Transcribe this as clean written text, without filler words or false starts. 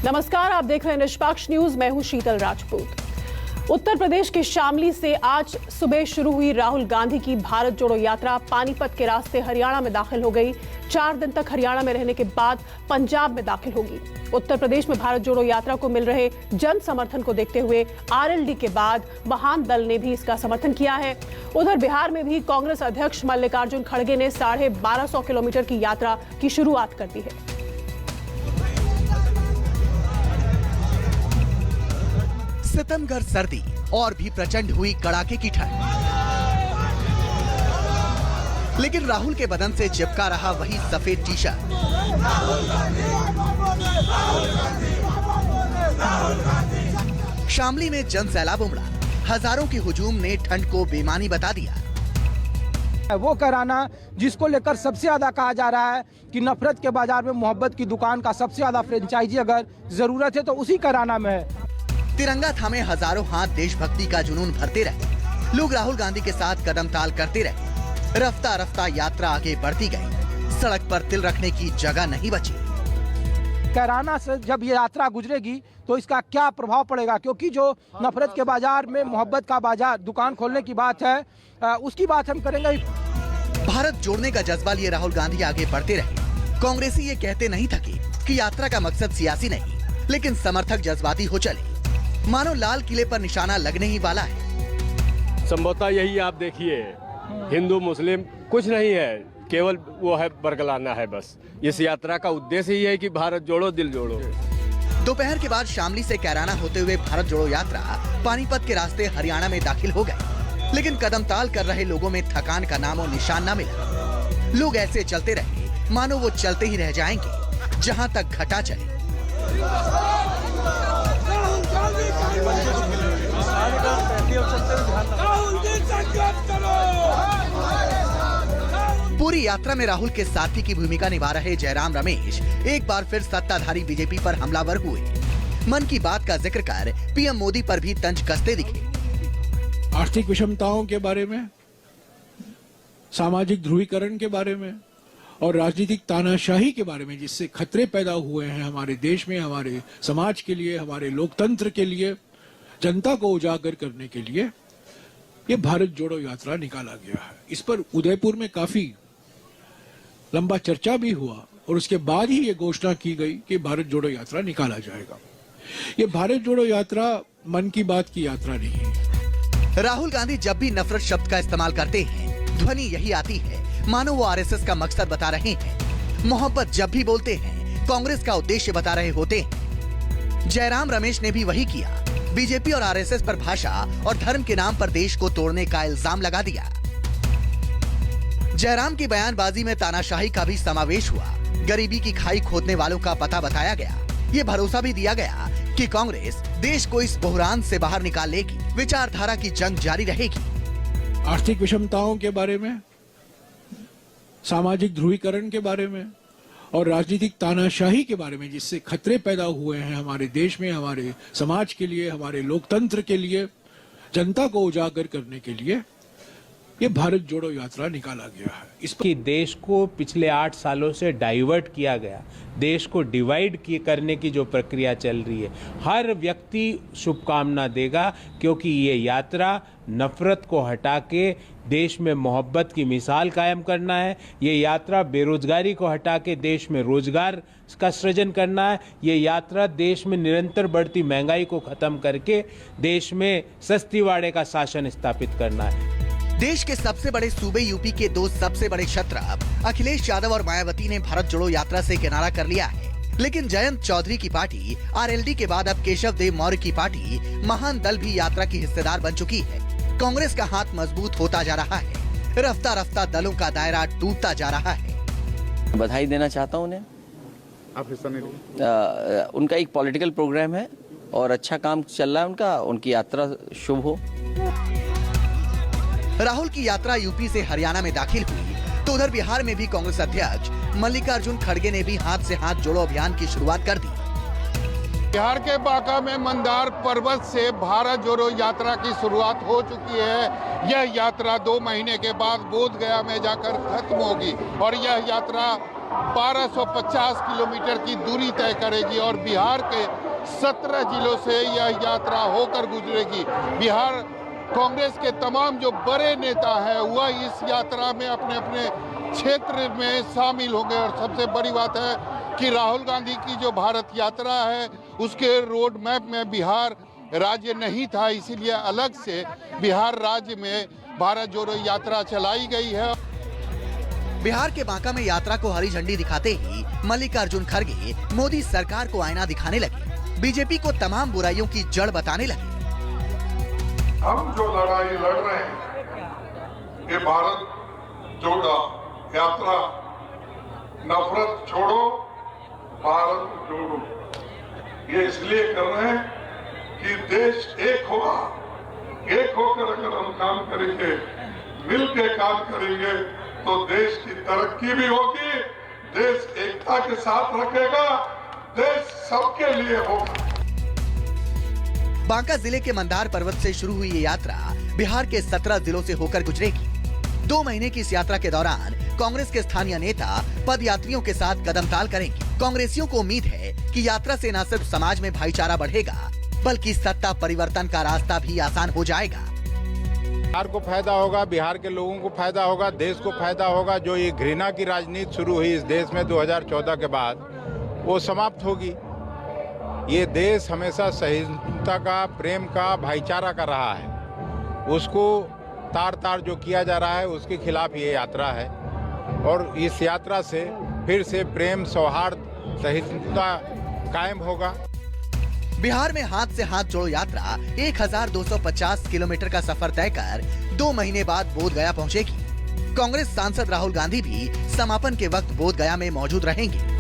नमस्कार, आप देख रहे हैं निष्पक्ष न्यूज। मैं हूं शीतल राजपूत। उत्तर प्रदेश के शामली से आज सुबह शुरू हुई राहुल गांधी की भारत जोड़ो यात्रा पानीपत के रास्ते हरियाणा में दाखिल हो गई। 4 दिन तक हरियाणा में रहने के बाद पंजाब में दाखिल होगी। उत्तर प्रदेश में भारत जोड़ो यात्रा को मिल रहे जन समर्थन को देखते हुए आरएलडी के बाद महान दल ने भी इसका समर्थन किया है। उधर बिहार में भी कांग्रेस अध्यक्ष मल्लिकार्जुन खड़गे ने 1250 किलोमीटर की यात्रा की शुरुआत कर दी है। सितमगर सर्दी और भी प्रचंड हुई कड़ाके की ठंड, लेकिन राहुल के बदन से चिपका रहा वही सफेद टी शर्ट। शामली में जन सैलाब उमड़ा। हजारों की हुजूम ने ठंड को बेमानी बता दिया। वो कराना जिसको लेकर सबसे ज्यादा कहा जा रहा है कि नफरत के बाजार में मोहब्बत की दुकान का सबसे ज्यादा फ्रेंचाइजी अगर जरूरत है तो उसी कराना में है। तिरंगा थामे हजारों हाथ देशभक्ति का जुनून भरते रहे। लोग राहुल गांधी के साथ कदम ताल करते रहे। रफ्ता रफ्ता यात्रा आगे बढ़ती गई। सड़क पर तिल रखने की जगह नहीं बची। कैराना से जब ये यात्रा गुजरेगी तो इसका क्या प्रभाव पड़ेगा, क्योंकि जो नफरत के बाजार में मोहब्बत का बाजार दुकान खोलने की बात है, उसकी बात हम करेंगे। भारत जोड़ने का जज्बा लिए राहुल गांधी आगे बढ़ते रहे। कांग्रेसी ये कहते नहीं थके कि यात्रा का मकसद सियासी नहीं, लेकिन समर्थक जज्बाती हो चले, मानो लाल किले पर निशाना लगने ही वाला है। संभवतः यही आप देखिए, हिंदू मुस्लिम कुछ नहीं है, केवल वो है बरगलाना है बस। इस यात्रा का उद्देश्य ही है कि भारत जोड़ो दिल जोड़ो। दोपहर के बाद शामली से कैराना होते हुए भारत जोड़ो यात्रा पानीपत के रास्ते हरियाणा में दाखिल हो गई, लेकिन कदम ताल कर रहे लोगों में थकान का नामो निशान न मिला। लोग ऐसे चलते रहे मानो वो चलते ही रह जाएंगे जहां तक घटा चले। पूरी यात्रा में राहुल के साथी की भूमिका निभा रहे जयराम रमेश एक बार फिर सत्ताधारी बीजेपी पर हमलावर हुए। मन की बात का जिक्र कर पीएम मोदी पर भी तंज कसते दिखे। आर्थिक विषमताओं के बारे में, सामाजिक ध्रुवीकरण के बारे में और राजनीतिक तानाशाही के बारे में, जिससे खतरे पैदा हुए हैं हमारे देश में, हमारे समाज के लिए, हमारे लोकतंत्र के लिए, जनता को उजागर करने के लिए ये भारत जोड़ो यात्रा निकाला गया है। इस पर उदयपुर में काफी लंबा चर्चा भी हुआ और उसके बाद ही ये घोषणा की गई कि भारत जोड़ो यात्रा निकाला जाएगा। ये भारत जोड़ो यात्रा मन की बात की यात्रा नहीं है। राहुल गांधी जब भी नफरत शब्द का इस्तेमाल करते हैं, ध्वनि यही आती है मानो वो आरएसएस का मकसद बता रहे हैं। मोहब्बत जब भी बोलते हैं, कांग्रेस का उद्देश्य बता रहे होते हैं। जयराम रमेश ने भी वही किया। बीजेपी और आरएसएस पर भाषा और धर्म के नाम पर देश को तोड़ने का इल्जाम लगा दिया। जयराम की बयानबाजी में तानाशाही का भी समावेश हुआ। गरीबी की खाई खोदने वालों का पता बताया गया। ये भरोसा भी दिया गया कि कांग्रेस देश को इस बहरान से बाहर निकाल लेगी। विचारधारा की जंग जारी रहेगी। आर्थिक विषमताओं के बारे में, सामाजिक ध्रुवीकरण के बारे में और राजनीतिक तानाशाही के बारे में, जिससे खतरे पैदा हुए हैं हमारे देश में, हमारे समाज के लिए, हमारे लोकतंत्र के लिए, जनता को उजागर करने के लिए ये भारत जोड़ो यात्रा निकाला गया है। इस पर देश को पिछले 8 सालों से डाइवर्ट किया गया, देश को डिवाइड करने की जो प्रक्रिया चल रही है, हर व्यक्ति शुभकामना देगा, क्योंकि ये यात्रा नफरत को हटा के देश में मोहब्बत की मिसाल कायम करना है। ये यात्रा बेरोजगारी को हटा के देश में रोजगार का सृजन करना है। ये यात्रा देश में निरंतर बढ़ती महंगाई को खत्म करके देश में सस्तीवाड़े का शासन स्थापित करना है। देश के सबसे बड़े सूबे यूपी के 2 सबसे बड़े क्षत्रप अखिलेश यादव और मायावती ने भारत जोड़ो यात्रा से किनारा कर लिया है, लेकिन जयंत चौधरी की पार्टी आरएलडी के बाद अब केशव देव मौर्य की पार्टी महान दल भी यात्रा की हिस्सेदार बन चुकी है। कांग्रेस का हाथ मजबूत होता जा रहा है। रफ्ता रफ्ता दलों का दायरा टूटता जा रहा है। बधाई देना चाहता हूँ उन्हें। आप हिस्सा नहीं लिए? उनका एक पॉलिटिकल प्रोग्राम है और अच्छा काम चल रहा है उनका। उनकी यात्रा शुभ हो। राहुल की यात्रा यूपी से हरियाणा में दाखिल हुई तो उधर बिहार में भी कांग्रेस अध्यक्ष मल्लिकार्जुन खड़गे ने भी हाथ से हाथ जोड़ो अभियान की शुरुआत कर दी। बिहार के बांका में मंदार पर्वत से भारत जोड़ो यात्रा की शुरुआत हो चुकी है। यह यात्रा 2 महीने के बाद बोधगया में जाकर खत्म होगी और यह यात्रा 1250 किलोमीटर की दूरी तय करेगी और बिहार के 17 जिलों से यह यात्रा होकर गुजरेगी। बिहार कांग्रेस के तमाम जो बड़े नेता हैं वह इस यात्रा में अपने अपने क्षेत्र में शामिल होंगे और सबसे बड़ी बात है कि राहुल गांधी की जो भारत यात्रा है उसके रोड मैप में बिहार राज्य नहीं था, इसीलिए अलग से बिहार राज्य में भारत जोड़ो यात्रा चलाई गई है। बिहार के बांका में यात्रा को हरी झंडी दिखाते ही मल्लिकार्जुन खड़गे मोदी सरकार को आईना दिखाने लगे, बीजेपी को तमाम बुराइयों की जड़ बताने लगे। हम जो लड़ाई लड़ रहे हैं ये भारत जोड़ो यात्रा, नफरत छोड़ो भारत जोड़ो, ये इसलिए कर रहे हैं कि देश एक होगा। एक होकर अगर हम काम करेंगे, मिल के काम करेंगे तो देश की तरक्की भी होगी, देश एकता के साथ रखेगा, देश सबके लिए होगा। बांका जिले के मंदार पर्वत से शुरू हुई ये यात्रा बिहार के 17 जिलों से होकर गुजरेगी। 2 महीने की इस यात्रा के दौरान कांग्रेस के स्थानीय नेता पद यात्रियों के साथ कदमताल करेंगे। कांग्रेसियों को उम्मीद है कि यात्रा से न सिर्फ समाज में भाईचारा बढ़ेगा बल्कि सत्ता परिवर्तन का रास्ता भी आसान हो जाएगा। बिहार को फायदा होगा, बिहार के लोगों को फायदा होगा, देश को फायदा होगा। जो ये घृणा की राजनीति शुरू हुई इस देश में 2014 के बाद वो समाप्त होगी। ये देश हमेशा सहिष्णुता का, प्रेम का, भाईचारा का रहा है। उसको तार तार जो किया जा रहा है उसके खिलाफ ये यात्रा है और इस यात्रा से फिर से प्रेम, सौहार्द, सहिष्णुता कायम होगा। बिहार में हाथ से हाथ जोड़ो यात्रा 1250 किलोमीटर का सफर तय कर 2 महीने बाद बोधगया पहुंचेगी। कांग्रेस सांसद राहुल गांधी भी समापन के वक्त बोधगया में मौजूद रहेंगे।